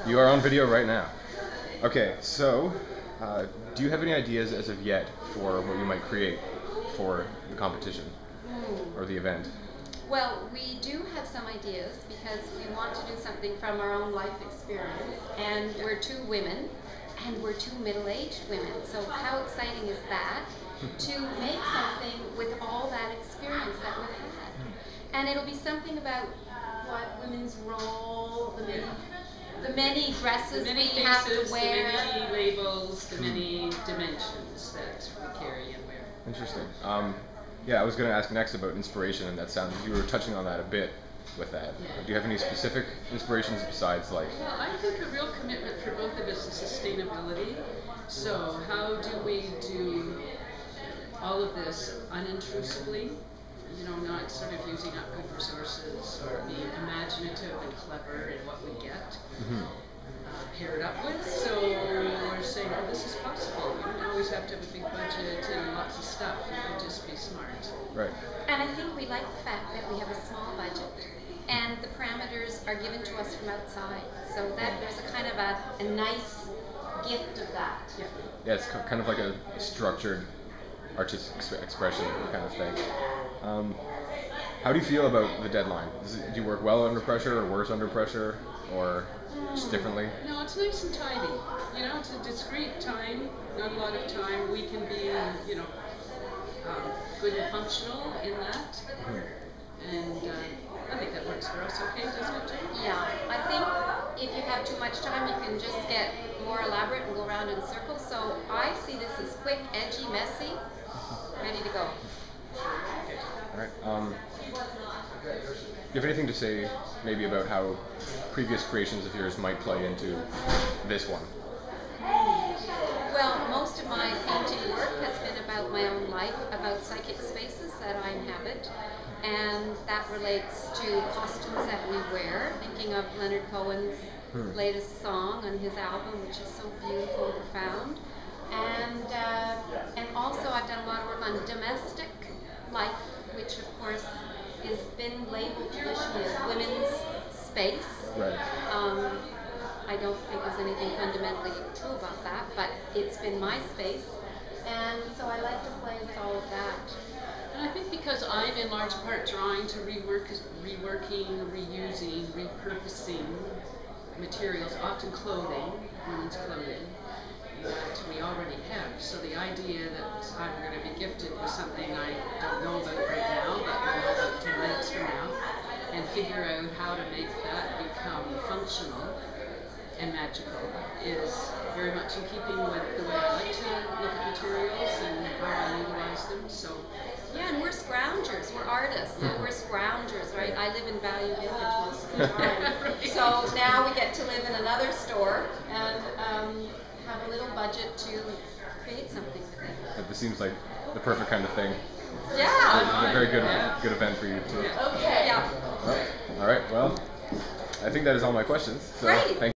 You are on video right now. Okay, so do you have any ideas as of yet for what you might create for the competition or the event? Well, we do have some ideas because we want to do something from our own life experience, and we're two women, and we're two middle-aged women, so how exciting is that to make something with all that experience that we've had. And it'll be something about what women's role, the many dresses the many we have to faces, wear, the many labels, the many dimensions that we carry and wear. Interesting. Yeah, I was going to ask next about inspiration, and that sounds you were touching on that a bit with that. Yeah. Do you have any specific inspirations besides like? Well, I think a real commitment for both of us is sustainability. So how do we do all of this unintrusively? You know, not sort of using up good resources or being imaginative and clever in what we get. Paired up with, so we're saying, oh, this is possible. You don't always have to have a big budget and lots of stuff. You can just be smart. Right. and I think we like the fact that we have a small budget and the parameters are given to us from outside, so that there's a kind of a nice gift of that. Yeah. Yeah, it's kind of like a structured artistic expression kind of thing. How do you feel about the deadline? Do you work well under pressure or worse under pressure, or just differently? No, it's nice and tidy. You know, it's a discrete time, not a lot of time. We can be, you know, good and functional in that. And I think that works for us okay, doesn't it, Jane? Yeah, I think if you have too much time, you can just get more elaborate and go around in circles. So I see this as quick, edgy, messy, ready to go. All right. Do you have anything to say maybe about how previous creations of yours might play into this one? Well, most of my painting work has been about my own life, about psychic spaces that I inhabit, and that relates to costumes that we wear, thinking of Leonard Cohen's latest song on his album, which is so beautiful and profound. And also I've done a lot of work on domestic life, which of course has been labeled traditionally as women's space. Right. I don't think there's anything fundamentally true about that, but it's been my space, and so I like to play with all of that. And I think because I'm in large part trying to reworking, reusing, repurposing materials, often clothing, women's clothing, that we already have. So the idea that I'm going to be gifted with something I don't know about right now, but will know about 10 minutes from now, and figure out how to make that become functional and magical is very much in keeping with the way I like to look at materials and how I utilize them. So yeah, and we're scroungers, we're artists, and we're scroungers, right? I live in Value Village most of the time. So now we get to live in another store and have a little budget to create something with it. This seems like the perfect kind of thing. Yeah! A very good event for you too. Okay. Yeah. Well, all right. Well, I think that is all my questions. So Great. Thank